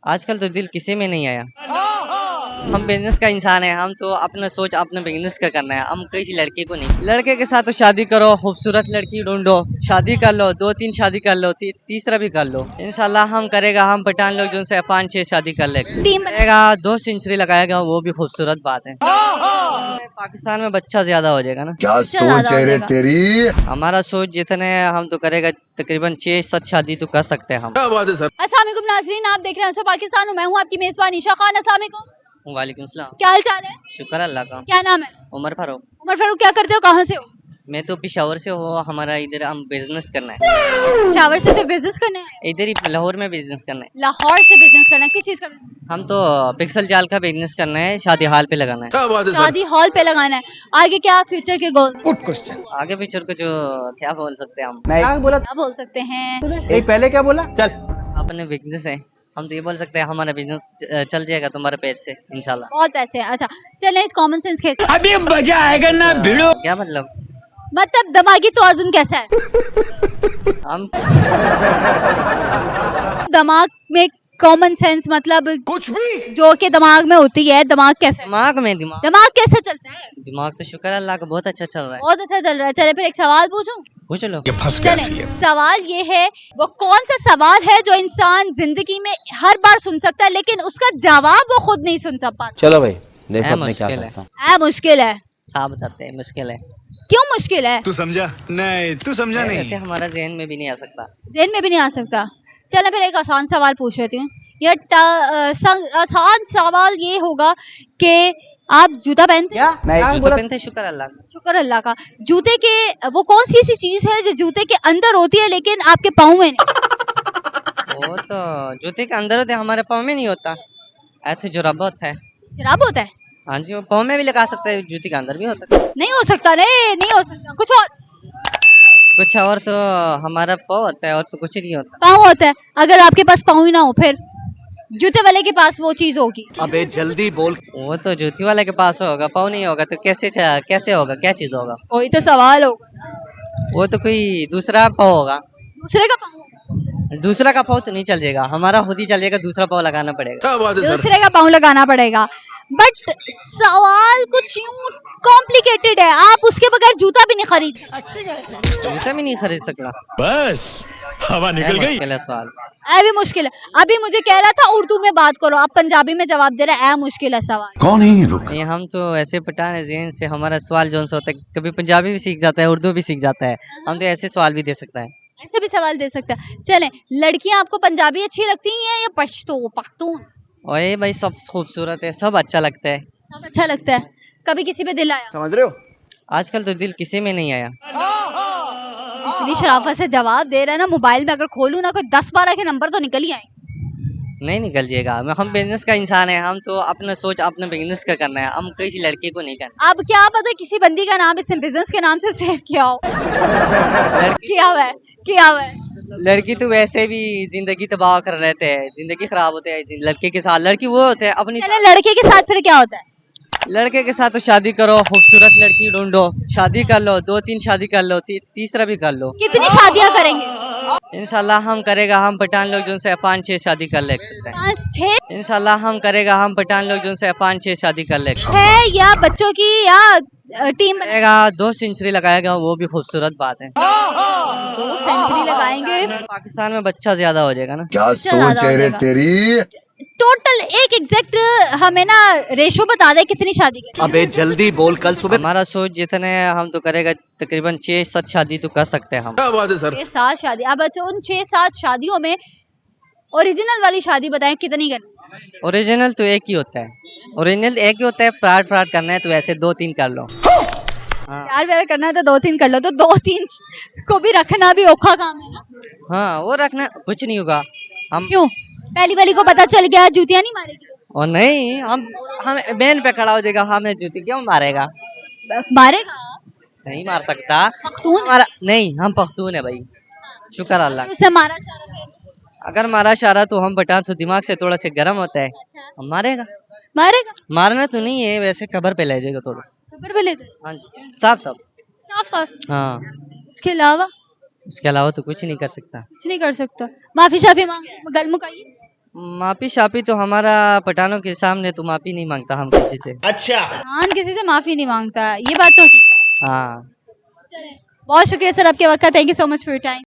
आजकल तो दिल किसी में नहीं आया। हम बिजनेस का इंसान है, हम तो अपना सोच अपने बिजनेस का करना है, हम किसी लड़के को नहीं। लड़के के साथ तो शादी करो, खूबसूरत लड़की ढूंढो, शादी कर लो, 2-3 शादी कर लो, तीसरा भी कर लो। इंशाल्लाह हम करेगा, हम पठान लोग जो से 5-6 शादी कर लेगा, 2 सेंचुरी लगाएगा, वो भी खूबसूरत बात है। पाकिस्तान में बच्चा ज्यादा हो जाएगा ना। क्या सोच है रे तेरी। हमारा सोच जितने हम तो करेगा तकरीबन 6-7 शादी तो कर सकते हैं हम। अस्सलाम वालेकुम नाज़रीन, आप देख रहे हैं सो पाकिस्तान और मैं हूँ आपकी मेजबान ईशा खान। अस्सलाम वालेकुम। वालेकुम सलाम। क्या हाल चाल है? शुक्र अल्लाह का। क्या नाम है? उमर फारूक। उमर फारूक, क्या करते हो, कहाँ से हो? मैं तो पिशावर से हूँ, हमारा इधर हम बिजनेस करना है। शावर से सिर्फ बिजनेस करना है? इधर ही लाहौर में बिजनेस करना है। लाहौर से बिजनेस करना है, किस चीज का business? हम तो पिक्सल जाल का बिजनेस करना है, शादी हाल पे लगाना है। शादी हॉल पे लगाना है। आगे क्या फ्यूचर के गोल? Good question. आगे पिक्चर को जो क्या बोल सकते हैं हम, क्या बोल सकते हैं? पहले क्या बोला? चल अपने बिजनेस है, हम तो ये बोल सकते हैं हमारा बिजनेस चल जाएगा तुम्हारे पेट से इंशाल्लाह। बहुत पैसे हैं। अच्छा चलें, कॉमन सेंस खेल। अभी मजा आएगा ना भिड़ो। क्या मतलब? मतलब दिमागी तवाजुन कैसा है? हम दिमाग में कॉमन सेंस मतलब कुछ भी। जो के दिमाग में होती है, दिमाग कैसा है? दिमाग कैसे चलता है? दिमाग तो शुक्र अल्लाह का बहुत अच्छा चल रहा है। बहुत अच्छा चल रहा है। चले फिर एक सवाल पूछूं? पूछ लो। ये फंस गया चलें, सीएम। सवाल ये है, वो कौन सा सवाल है जो इंसान जिंदगी में हर बार सुन सकता है लेकिन उसका जवाब वो खुद नहीं सुन सकता? चलो भाई देखो है, अब मैं क्या मुश्किल है। करता हूँ। मुश्किल है। साफ बताते हैं, मुश्किल है। क्यों मुश्किल है? तू समझा? नहीं तू समझा नहीं। ऐसे हमारा जहन में भी नहीं आ सकता। जेन में भी नहीं आ सकता। चलो फिर एक आसान सवाल पूछ लेती हूँ। आसान सवाल ये होगा कि आप जूता पहनते हैं? जूते पहनते हैं, शुक्र अल्लाह का। शुक्र अल्लाह का। जूते के वो कौन सी ऐसी चीज है जो जूते के अंदर होती है लेकिन आपके पाँव में नहीं? वो तो जूते के अंदर होते हैं, हमारे पाँव में नहीं होता। ऐसे जो रब होता है। शराब होता है? हाँ जी, वो पाँव में भी लगा सकते हैं, जूते के अंदर भी होता है। नहीं हो सकता रे, नहीं हो सकता। कुछ और? कुछ और तो हमारा पाँव होता है और तो कुछ नहीं होता। पाँव होता है। अगर आपके पास पाँव ही ना हो फिर जूते वाले के पास वो चीज होगी। अबे जल्दी बोल। वो तो जूती वाले के पास होगा, पाँव नहीं होगा तो कैसे होगा, क्या चीज होगा? वही तो सवाल होगा। वो तो कोई दूसरा पाँव होगा। दूसरे का पाँव होगा। दूसरा का पाँव तो नहीं चल जाएगा, हमारा खुद ही चल जाएगा, दूसरा पाँव लगाना पड़ेगा। दूसरे का पाँव लगाना पड़ेगा। बट सवाल कुछ यूं कॉम्प्लिकेटेड है, आप उसके बगैर जूता भी नहीं खरीद सकते। जूता भी नहीं खरीद सकता। बस हवा निकल गई। मुश्किल है सवाल। ऐ भी मुश्किल है। अभी मुझे कह रहा था उर्दू में बात करो, आप पंजाबी में जवाब दे रहे हैं। ऐ मुश्किल है सवाल। कौन है ये लोग? नहीं, हम तो ऐसे पठान है ज़हन से, हमारा सवाल जो सा होता है कभी पंजाबी भी सीख जाता है, उर्दू भी सीख जाता है, हम तो ऐसे सवाल भी दे सकता है। ऐसे भी सवाल दे सकता है। चलें, लड़कियां आपको पंजाबी अच्छी लगती हैं या पश्तो पख्तून? ओए भाई, सब खूबसूरत है, सब अच्छा लगता है। सब अच्छा लगता है। कभी किसी पे दिल आया? समझ रहे हो? आजकल तो दिल किसी में नहीं आया। इतनी शराफत से जवाब दे रहा है ना, मोबाइल में अगर खोलूं ना कोई 10-12 के नंबर तो निकल ही आए। नहीं निकल जाएगा, हम बिजनेस का इंसान है, हम तो अपना सोच अपने बिजनेस का करना है, हम किसी लड़के को नहीं करना। अब क्या पता किसी बंदी का नाम इसने बिजनेस के नाम से सेव किया हो। किया हुआ है, किया हुआ है। लड़की तो वैसे भी जिंदगी तबाह कर रहते हैं, जिंदगी खराब होते है लड़के के साथ। लड़की वो होते है अपनी। चले, लड़के के साथ फिर क्या होता है? लड़के के साथ तो शादी करो, खूबसूरत लड़की ढूंढो, शादी कर लो, 2-3 शादी कर लो, तीसरा भी कर लो। कितनी शादियां करेंगे? इंशाल्लाह हम करेगा, हम पठान लोग जो से 5-6 शादी कर ले सकते हैं। 5-6 इंशाल्लाह हम करेगा, हम पठान लोग जो से 5-6 शादी कर ले है या बच्चों की या टीम करेगा, 2 सेंचुरी लगाएगा, वो भी खूबसूरत बात है। 2 सेंचुरी लगाएंगे। पाकिस्तान में बच्चा ज्यादा हो जाएगा ना। क्या सोच है रे तेरी। टोटल एक एग्जैक्ट हमें ना रेशो बता दे कितनी शादी के। अबे जल्दी बोल, कल सुबह। हमारा सोच जितने हम तो करेगा तकरीबन 6-7 शादी तो कर सकते हैं हम। क्या बात है सर। 6-7 शादी। अब अच्छा, उन 6-7 शादियों में ओरिजिनल वाली शादी बताएं कितनी करनी? ओरिजिनल तो एक ही होता है, ओरिजिनल एक ही होता है। फ्रॉड करना है तो ऐसे 2-3 कर लो। हाँ प्यार व्यार करना है तो 2-3 कर लो, तो 2-3 को भी रखना भी औखा काम है ना। हाँ, वो रखना कुछ नहीं होगा। हम क्यों? पहली वाली को पता चल गया जूतियां नहीं मारेगी? और नहीं, हम बैन पे खड़ा हो जाएगा, हमें जूती क्यों मारेगा? मारेगा। नहीं मार सकता। पख्तून है। हमारा नहीं, हम पख्तून है भाई, शुक्र अल्लाह। उसे मारा शारा फिर? अगर मारा शारा तो हम पठान से दिमाग से थोड़ा सा गर्म होता है, अच्छा, हम मारेगा। मारेगा। मारना तो नहीं है, वैसे कबर पे ले जाएगा थोड़ा सा। खबर पे लेते हाँ जी, साफ साफ। साफ साफ। हाँ, इसके अलावा उसके अलावा तो कुछ नहीं कर सकता। कुछ नहीं कर सकता। माफी शाफी मांग गल मुकाइए। माफी शापी तो हमारा पठानों के सामने तो माफी नहीं मांगता हम किसी से। खान किसी से माफी नहीं मांगता, ये बात तो हकीकत है। हाँ बहुत शुक्रिया सर आपके वक्त का, thank you so much for your time.